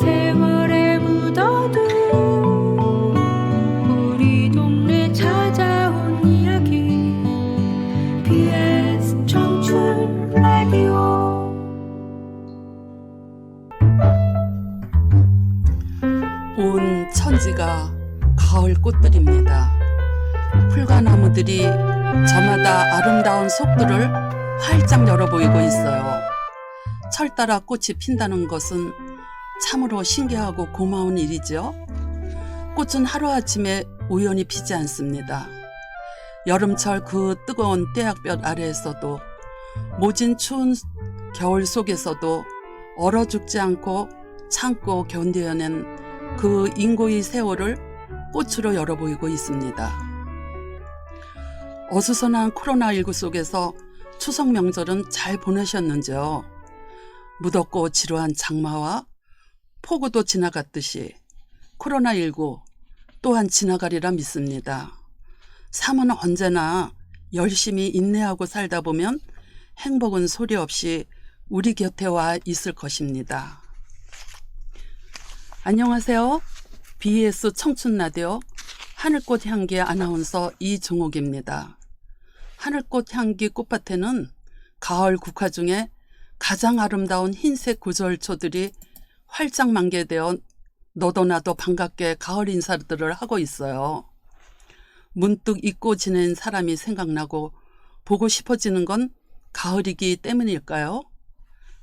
세월에 묻어둔 우리 동네 찾아온 이야기 BS 청춘 라디오. 온 천지가 가을 꽃들입니다. 풀과나무들이 저마다 아름다운 속들을 활짝 열어 보이고 있어요. 철 따라 꽃이 핀다는 것은 참으로 신기하고 고마운 일이죠. 꽃은 하루아침에 우연히 피지 않습니다. 여름철 그 뜨거운 태양볕 아래에서도, 모진 추운 겨울 속에서도 얼어 죽지 않고 참고 견뎌낸 그 인고의 세월을 꽃으로 열어 보이고 있습니다. 어수선한 코로나19 속에서 추석 명절은 잘 보내셨는지요? 무덥고 지루한 장마와 폭우도 지나갔듯이 코로나19 또한 지나가리라 믿습니다. 삶은 언제나 열심히 인내하고 살다 보면 행복은 소리 없이 우리 곁에 와 있을 것입니다. 안녕하세요. BS 청춘라디오 하늘꽃 향기 아나운서 이종옥입니다. 하늘꽃 향기 꽃밭에는 가을 국화 중에 가장 아름다운 흰색 구절초들이 활짝 만개되어 너도 나도 반갑게 가을 인사들을 하고 있어요. 문득 잊고 지낸 사람이 생각나고 보고 싶어지는 건 가을이기 때문일까요?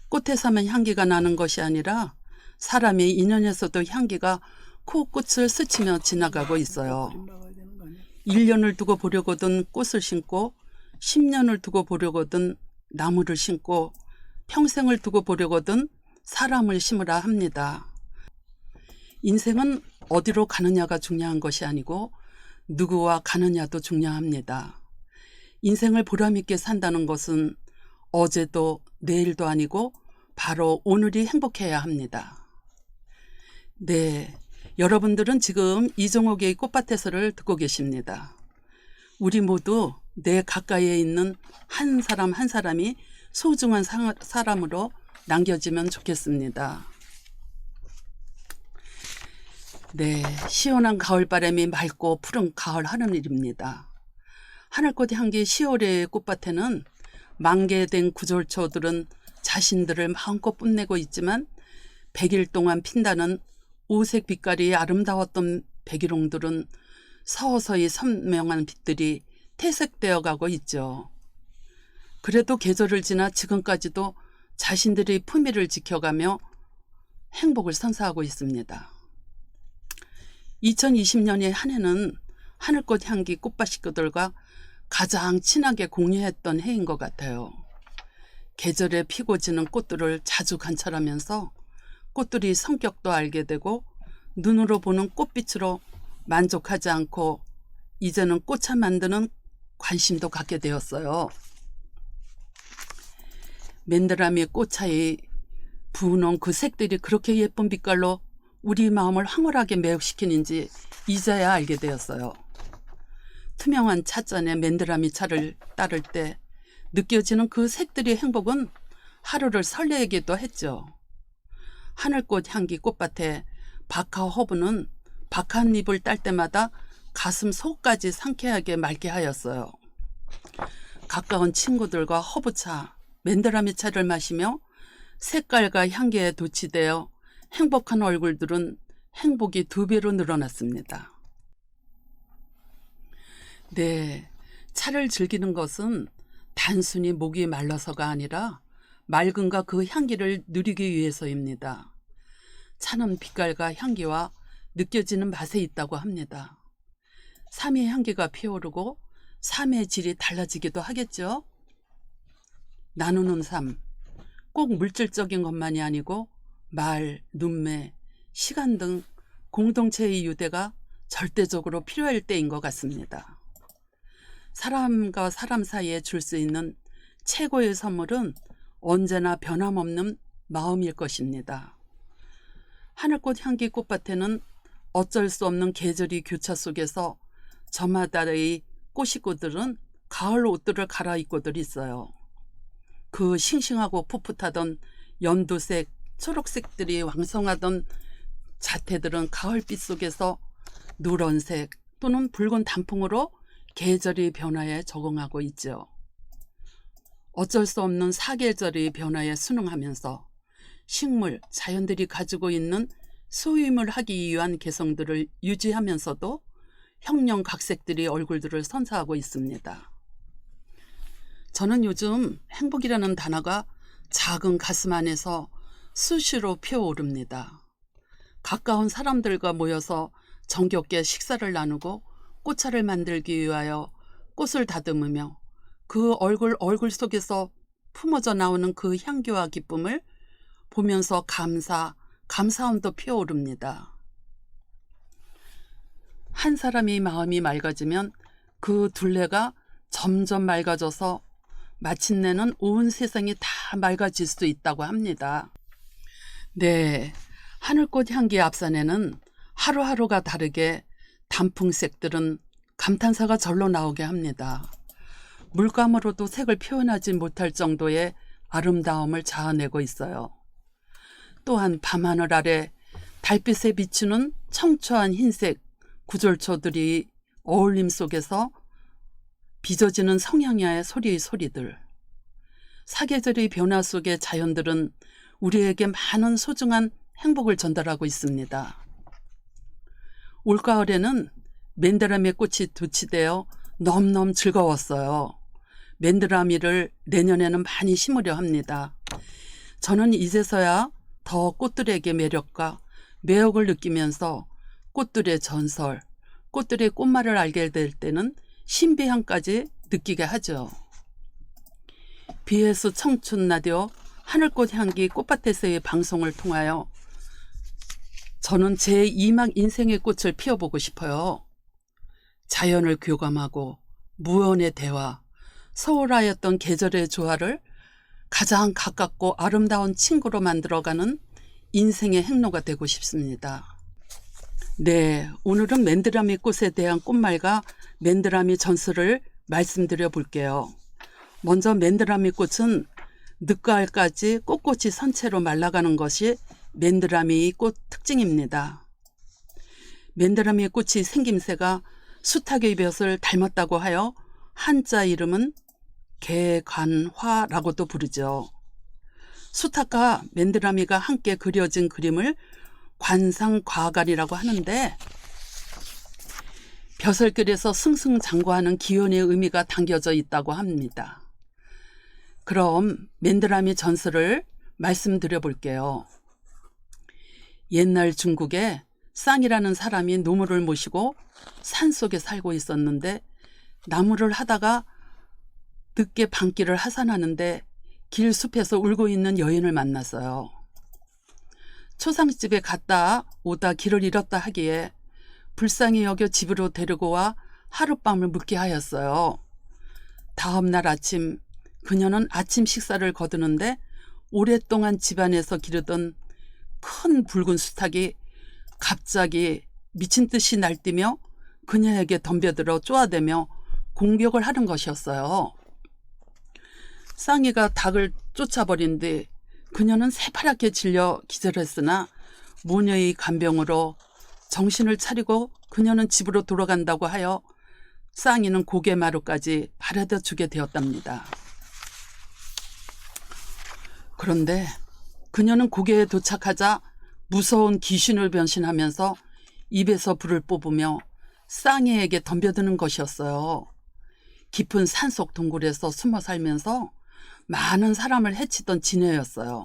꽃에서만 향기가 나는 것이 아니라 사람의 인연에서도 향기가 코끝을 스치며 지나가고 있어요. 1년을 두고 보려거든 꽃을 심고 10년을 두고 보려거든 나무를 심고 평생을 두고 보려거든 사람을 심으라 합니다. 인생은 어디로 가느냐가 중요한 것이 아니고 누구와 가느냐도 중요합니다. 인생을 보람있게 산다는 것은 어제도 내일도 아니고 바로 오늘이 행복해야 합니다. 네, 여러분들은 지금 이종옥의 꽃밭에서를 듣고 계십니다. 우리 모두 내 가까이에 있는 한 사람 한 사람이 소중한 사람으로 남겨지면 좋겠습니다. 네, 시원한 가을바람이 맑고 푸른 가을 하늘입니다. 하늘꽃 향기 10월의 꽃밭에는 만개된 구절초들은 자신들을 마음껏 뽐내고 있지만 100일 동안 핀다는 오색 빛깔이 아름다웠던 백일홍들은 서서히 선명한 빛들이 퇴색되어 가고 있죠. 그래도 계절을 지나 지금까지도 자신들의 품위를 지켜가며 행복을 선사하고 있습니다. 2020년의 한 해는 하늘꽃 향기 꽃밭 식구들과 가장 친하게 공유했던 해인 것 같아요. 계절에 피고 지는 꽃들을 자주 관찰하면서 꽃들이 성격도 알게 되고 눈으로 보는 꽃빛으로 만족하지 않고 이제는 꽃차 만드는 관심도 갖게 되었어요. 맨드라미 꽃차에 부은 그 색들이 그렇게 예쁜 빛깔로 우리 마음을 황홀하게 매혹시키는지 이제야 알게 되었어요. 투명한 찻잔에 맨드라미 차를 따를 때 느껴지는 그 색들의 행복은 하루를 설레기도 했죠. 하늘꽃 향기 꽃밭에 박하 허브는 박하 한 잎을 딸 때마다 가슴 속까지 상쾌하게 맑게 하였어요. 가까운 친구들과 허브차, 맨드라미 차를 마시며 색깔과 향기에 도취되어 행복한 얼굴들은 행복이 2배로 늘어났습니다. 네, 차를 즐기는 것은 단순히 목이 말라서가 아니라 맑음과 그 향기를 누리기 위해서입니다. 차는 빛깔과 향기와 느껴지는 맛에 있다고 합니다. 삶의 향기가 피어오르고 삶의 질이 달라지기도 하겠죠. 나누는 삶, 꼭 물질적인 것만이 아니고 말, 눈매, 시간 등 공동체의 유대가 절대적으로 필요할 때인 것 같습니다. 사람과 사람 사이에 줄 수 있는 최고의 선물은 언제나 변함없는 마음일 것입니다. 하늘꽃 향기 꽃밭에는 어쩔 수 없는 계절이 교차 속에서 저마다의 꽃식구들은 가을 옷들을 갈아입고들 있어요. 그 싱싱하고 풋풋하던 연두색, 초록색들이 왕성하던 자태들은 가을빛 속에서 누런색 또는 붉은 단풍으로 계절의 변화에 적응하고 있죠. 어쩔 수 없는 사계절의 변화에 순응하면서 식물, 자연들이 가지고 있는 소임을 하기 위한 개성들을 유지하면서도 형형각색들이 얼굴들을 선사하고 있습니다. 저는 요즘 행복이라는 단어가 작은 가슴 안에서 수시로 피어오릅니다. 가까운 사람들과 모여서 정겹게 식사를 나누고 꽃차를 만들기 위하여 꽃을 다듬으며 그 얼굴 속에서 품어져 나오는 그 향기와 기쁨을 보면서 감사함도 피어오릅니다. 한 사람이 마음이 맑아지면 그 둘레가 점점 맑아져서 마침내는 온 세상이 다 맑아질 수 있다고 합니다. 네, 하늘꽃 향기 앞산에는 하루하루가 다르게 단풍색들은 감탄사가 절로 나오게 합니다. 물감으로도 색을 표현하지 못할 정도의 아름다움을 자아내고 있어요. 또한 밤하늘 아래 달빛에 비추는 청초한 흰색 구절초들이 어울림 속에서 빚어지는 성향야의 소리들. 사계절의 변화 속의 자연들은 우리에게 많은 소중한 행복을 전달하고 있습니다. 올가을에는 맨드라미 꽃이 도치되어 너무너무 즐거웠어요. 맨드라미를 내년에는 많이 심으려 합니다. 저는 이제서야 더 꽃들에게 매력과 매혹을 느끼면서 꽃들의 전설, 꽃들의 꽃말을 알게 될 때는 신비함까지 느끼게 하죠. BS 청춘 라디오 하늘꽃 향기 꽃밭에서의 방송을 통하여 저는 제 2막 인생의 꽃을 피워보고 싶어요. 자연을 교감하고 무언의 대화, 소홀하였던 계절의 조화를 가장 가깝고 아름다운 친구로 만들어가는 인생의 행로가 되고 싶습니다. 네, 오늘은 맨드라미 꽃에 대한 꽃말과 맨드라미 전설을 말씀드려 볼게요. 먼저 맨드라미 꽃은 늦가을까지 꼿꼿이 선채로 말라가는 것이 맨드라미 꽃 특징입니다. 맨드라미 꽃이 생김새가 수탉의 벼슬 닮았다고 하여 한자 이름은 개관화라고도 부르죠. 수탉과 맨드라미가 함께 그려진 그림을 관상과관이라고 하는데 벼슬길에서 승승장구하는 기원의 의미가 담겨져 있다고 합니다. 그럼 맨드라미 전설을 말씀드려 볼게요. 옛날 중국에 쌍이라는 사람이 노무를 모시고 산속에 살고 있었는데 나무를 하다가 늦게 밤길을 하산하는데 길 숲에서 울고 있는 여인을 만났어요. 초상집에 갔다 오다 길을 잃었다 하기에 불쌍히 여겨 집으로 데리고 와 하룻밤을 묵게 하였어요. 다음 날 아침 그녀는 아침 식사를 거두는데 오랫동안 집안에서 기르던 큰 붉은 수탉이 갑자기 미친 듯이 날뛰며 그녀에게 덤벼들어 쪼아대며 공격을 하는 것이었어요. 쌍이가 닭을 쫓아버린 뒤 그녀는 새파랗게 질려 기절했으나 모녀의 간병으로 정신을 차리고 그녀는 집으로 돌아간다고 하여 쌍이는 고개마루까지 바래다 주게 되었답니다. 그런데 그녀는 고개에 도착하자 무서운 귀신을 변신하면서 입에서 불을 뽑으며 쌍이에게 덤벼드는 것이었어요. 깊은 산속 동굴에서 숨어 살면서 많은 사람을 해치던 지녀였어요.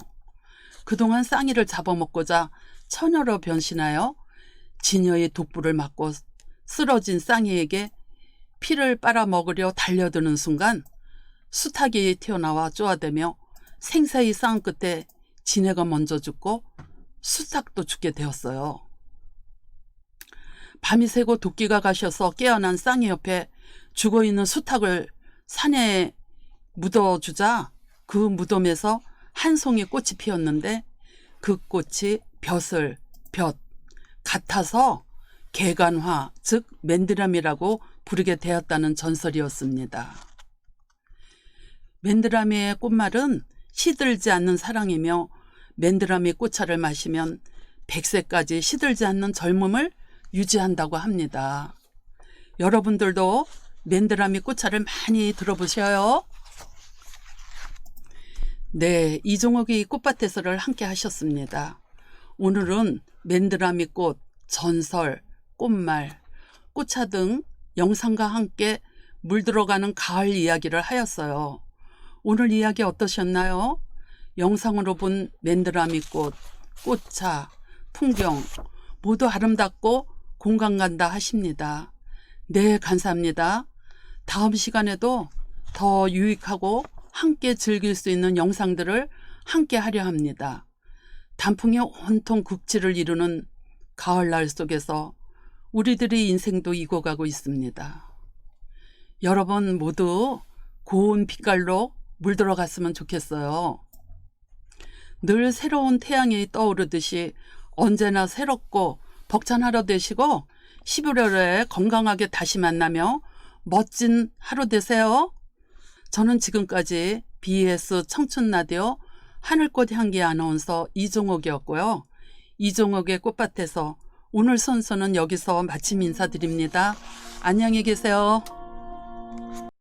그동안 쌍이를 잡아먹고자 처녀로 변신하여 지녀의 독불을 맞고 쓰러진 쌍이에게 피를 빨아먹으려 달려드는 순간 수탉이 튀어나와 쪼아대며 생사의 싸움 끝에 지네가 먼저 죽고 수탉도 죽게 되었어요. 밤이 새고 도끼가 가셔서 깨어난 쌍이 옆에 죽어있는 수탉을 산에 묻어주자 그 무덤에서 한 송이 꽃이 피었는데 그 꽃이 벼슬, 볕 같아서 개관화, 즉 맨드라미라고 부르게 되었다는 전설이었습니다. 맨드라미의 꽃말은 시들지 않는 사랑이며 맨드라미 꽃차를 마시면 100세까지 시들지 않는 젊음을 유지한다고 합니다. 여러분들도 맨드라미 꽃차를 많이 들어보셔요. 네, 이종옥이 꽃밭 해설을 함께 하셨습니다. 오늘은 맨드라미 꽃, 전설, 꽃말, 꽃차 등 영상과 함께 물들어가는 가을 이야기를 하였어요. 오늘 이야기 어떠셨나요? 영상으로 본 맨드라미 꽃, 꽃차, 풍경 모두 아름답고 공감 간다 하십니다. 네, 감사합니다. 다음 시간에도 더 유익하고 함께 즐길 수 있는 영상들을 함께 하려 합니다. 단풍이 온통 국지를 이루는 가을날 속에서 우리들의 인생도 익어가고 있습니다. 여러분 모두 고운 빛깔로 물들어갔으면 좋겠어요. 늘 새로운 태양이 떠오르듯이 언제나 새롭고 벅찬 하루 되시고 11월에 건강하게 다시 만나며 멋진 하루 되세요. 저는 지금까지 BS 청춘라디오 하늘꽃 향기 아나운서 이종옥이었고요. 이종옥의 꽃밭에서 오늘 순서는 여기서 마침 인사드립니다. 안녕히 계세요.